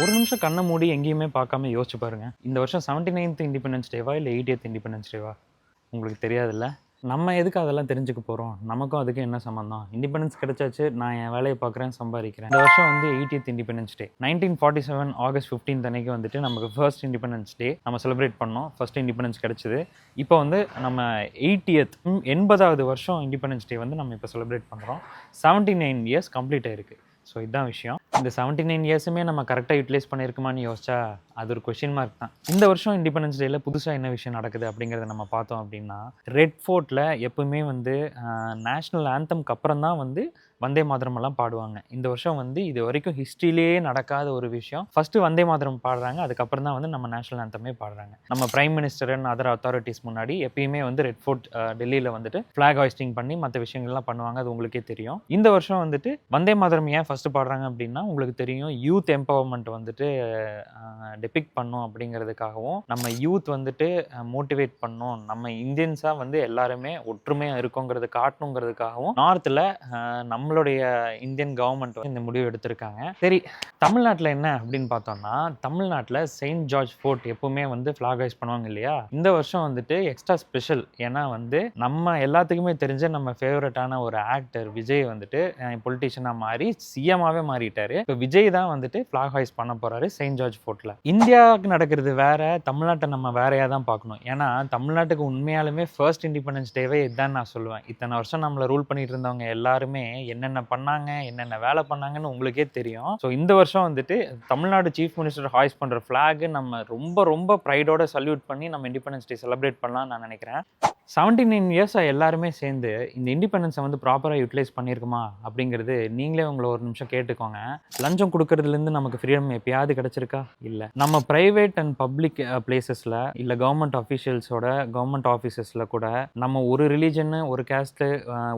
ஒரு நிமிஷம் கண்ண மூடி எங்கேயுமே பார்க்காம யோசிச்சு பாருங்க. இந்த வருஷம் 79த் இண்டிபெண்டன்ஸ் டேவா இல்ல 80த் இண்டிபெண்டன்ஸ் டேவா? உங்களுக்கு தெரியாதுல்ல. நம்ம எதுக்கு அதெல்லாம் தெரிஞ்சுக்க போறோம்? நமக்கும் அதுக்கும் என்ன சம்மந்தம்? இண்டிபெண்டன்ஸ் கிடைச்சாச்சு. நான் என் வேலைய பார்க்குறேன், சம்பாதிக்கிறேன். இந்த வருஷம் வந்து 80த் இண்டிபெண்டன்ஸ் டே. 1947 ஆகஸ்ட் 15th அன்னைக்கு வந்துட்டு நமக்கு ஃபர்ஸ்ட் இண்டிபெண்டன்ஸ் டே நம்ம செலிப்ரேட் பண்ணோம். ஃபர்ஸ்ட் இண்டிபெண்டன்ஸ் கிடைச்சது. இப்போ வந்து நம்ம 80th 80வது வருஷம் இண்டிபெண்டன்ஸ் டே வந்து நம்ம இப்போ செலிப்ரேட் பண்றோம். 79 இயர்ஸ் கம்ப்ளீட் ஆயிருக்கு. ஸோ இதான் விஷயம். இந்த 79 இயர்ஸுமே நம்ம கரெக்டாக யூட்டிலைஸ் பண்ணியிருக்குமான்னு யோசிச்சா அது ஒரு கொஷின் மார்க் தான். இந்த வருஷம் இண்டிபெண்டன்ஸ் டேல புதுசாக என்ன விஷயம் நடக்குது அப்படிங்கிறத நம்ம பார்த்தோம் அப்படின்னா, ரெட் ஃபோர்ட்டில் எப்பவுமே வந்து நேஷ்னல் ஆந்தம்க்கு அப்புறம் தான் வந்து வந்தே மாதரம் எல்லாம் பாடுவாங்க. இந்த வருஷம் வந்து இது வரைக்கும் ஹிஸ்ட்ரியிலேயே நடக்காத ஒரு விஷயம். ஃபர்ஸ்ட் வந்தே மாதரம் பாடுறாங்க, அதுக்கப்புறம் தான் வந்து நம்ம நேஷனல் ஆந்தமே பாடுறாங்க. நம்ம prime minister and other authorities முன்னாடி எப்பயுமே வந்து ரெட் ஃபோர்ட் டெல்லியில் வந்துட்டு ஃபிளாக் ஹாய்ஸ்டிங் பண்ணி மற்ற விஷயங்கள்லாம் பண்ணுவாங்க. அது உங்களுக்கே தெரியும். இந்த வருஷம் வந்துட்டு வந்தே மாதரம் ஏன் ஃபர்ஸ்ட் பாடுறாங்க அப்படின்னா, உங்களுக்கு தெரியும் யூத் எம்பவர்மெண்ட் வந்துட்டு டெபிக்ட் பண்ணும் அப்படிங்கிறதுக்காகவும், நம்ம யூத் வந்துட்டு மோட்டிவேட் பண்ணும், நம்ம இந்தியன்ஸாக வந்து எல்லாருமே ஒற்றுமையாக இருக்கோங்கிறது காட்டணுங்கிறதுக்காகவும் நார்த்தில் நம்மளுடைய இந்தியன் கவர்மெண்ட் இந்த முடிவு எடுத்திருக்காங்க. சரி, தமிழ்நாட்டில் என்ன அப்படின்னு பார்த்தோம்னா, தமிழ்நாட்டில் செயின்ட் ஜார்ஜ் ஃபோர்ட் எப்பவுமே வந்து ஃபிளாக் ஹாய்ஸ் பண்ணுவாங்க இல்லையா? இந்த வருஷம் வந்துட்டு எக்ஸ்ட்ரா ஸ்பெஷல். ஏன்னா வந்து நம்ம எல்லாத்துக்குமே தெரிஞ்ச நம்ம ஃபேவரட்டான ஒரு ஆக்டர் விஜய் வந்துட்டு பொலிட்டிஷியனாக மாறி சிஎம்மாவே மாறிட்டாரு. இப்போ விஜய் தான் வந்துட்டு ஃபிளாக் ஹாய்ஸ் பண்ண போறாரு செயின்ட் ஜார்ஜ் ஃபோர்ட்ல. இந்தியாவுக்கு நடக்கிறது வேற, தமிழ்நாட்டை நம்ம வேறையா தான் பார்க்கணும். ஏன்னா தமிழ்நாட்டுக்கு உண்மையாலுமே ஃபர்ஸ்ட் இண்டிபெண்டன்ஸ் டேவே இதுதான் நான் சொல்லுவேன். இத்தனை வருஷம் நம்மளை ரூல் பண்ணிட்டு இருந்தவங்க எல்லாருமே என்னென்ன பண்ணாங்க, என்னென்ன வேலை பண்ணாங்கன்னு உங்களுக்கே தெரியும். ஸோ இந்த வருஷம் வந்துட்டு தமிழ்நாடு சீஃப் மினிஸ்டர் ஹாய்ஸ் பண்ற ஃபிளாக் நம்ம ரொம்ப ரொம்ப ப்ரைடோட சல்யூட் பண்ணி நம்ம இண்டிபெண்டன்ஸ் டே செலிப்ரேட் பண்ணலாம்னு நான் நினைக்கிறேன். 79 இயர்ஸா எல்லாருமே சேர்ந்து இந்த இண்டிபெண்டன்ஸை வந்து ப்ராப்பராக யூட்டிலைஸ் பண்ணியிருக்குமா அப்படிங்கிறது நீங்களே உங்களை ஒரு நிமிஷம் கேட்டுக்கோங்க. லஞ்சம் கொடுக்கறதுலேருந்து நமக்கு ஃப்ரீடம் எப்பயாவது கிடைச்சிருக்கா? இல்லை. நம்ம ப்ரைவேட் அண்ட் பப்ளிக் பிளேசஸில் இல்லை கவர்மெண்ட் அஃபீஷியல்ஸோட கவர்மெண்ட் ஆஃபீஸஸில் கூட நம்ம ஒரு ரிலீஜன்னு ஒரு கேஸ்ட்டு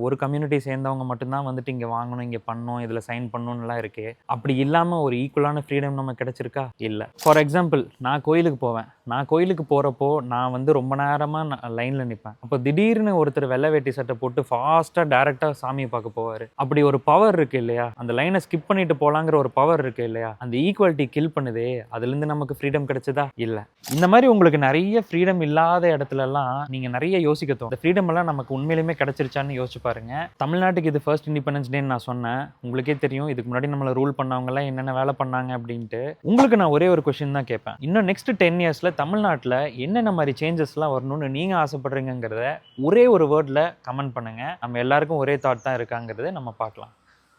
ஒரு கம்யூனிட்டி சேர்ந்தவங்க மட்டும்தான் வந்துட்டு இங்கே வாங்கணும், இங்கே பண்ணணும், இதில் சைன் பண்ணணும்லாம் இருக்கு. அப்படி இல்லாமல் ஒரு ஈக்குவலான ஃப்ரீடம் நமக்கு கிடைச்சிருக்கா? இல்லை. ஃபார் எக்ஸாம்பிள், நான் கோயிலுக்கு போவேன். நான் கோயிலுக்கு போகிறப்போ நான் வந்து ரொம்ப நேரமாக லைனில் நிற்பேன். அப்போ திடீர்னு ஒருத்தர் வெள்ளை வேட்டி சட்டை போட்டு ஃபாஸ்ட்டாக டேரெக்டாக சாமியை பார்க்க போவார். அப்படி ஒரு பவர் இருக்குது இல்லையா? அந்த லைனை ஸ்கிப் பண்ணிட்டு போகலாங்கிற ஒரு பவர் இருக்குது இல்லையா? அந்த ஈக்குவாலிட்டி கில் பண்ணுதே, அதுலேருந்து நமக்கு ஃப்ரீடம் கிடைச்சதா? இல்லை. இந்த மாதிரி உங்களுக்கு நிறைய ஃப்ரீடம் இல்லாத இடத்துலலாம் நீங்கள் நிறைய யோசிக்க தோணும். இந்த ஃப்ரீடம் எல்லாம் நமக்கு உண்மையிலுமே கிடைச்சிருச்சான்னு யோசிச்சு பாருங்க. தமிழ்நாட்டுக்கு இது ஃபர்ஸ்ட் இண்டிபெண்டன்ஸ் டேன்னு நான் சொன்னேன். உங்களுக்கே தெரியும் இதுக்கு முன்னாடி நம்மளை ரூல் பண்ணவங்கலாம் என்னென்ன வேலை பண்ணாங்க அப்படின்ட்டு. உங்களுக்கு நான் ஒரே ஒரு கொஸ்டின் தான் கேட்பேன். இன்னும் நெக்ஸ்ட் 10 இயர்ஸில் தமிழ்நாட்டில் என்னென்ன மாதிரி சேஞ்சஸ்லாம் வரணும்னு நீங்கள் ஆசைப்படுறீங்கிறத ஒரே ஒரு வேர்டில் கமெண்ட் பண்ணுங்கள். நம்ம எல்லாருக்கும் ஒரே தாட் தான் இருக்காங்கிறத நம்ம பார்க்கலாம்.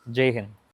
ஜெய் ஹிந்த்.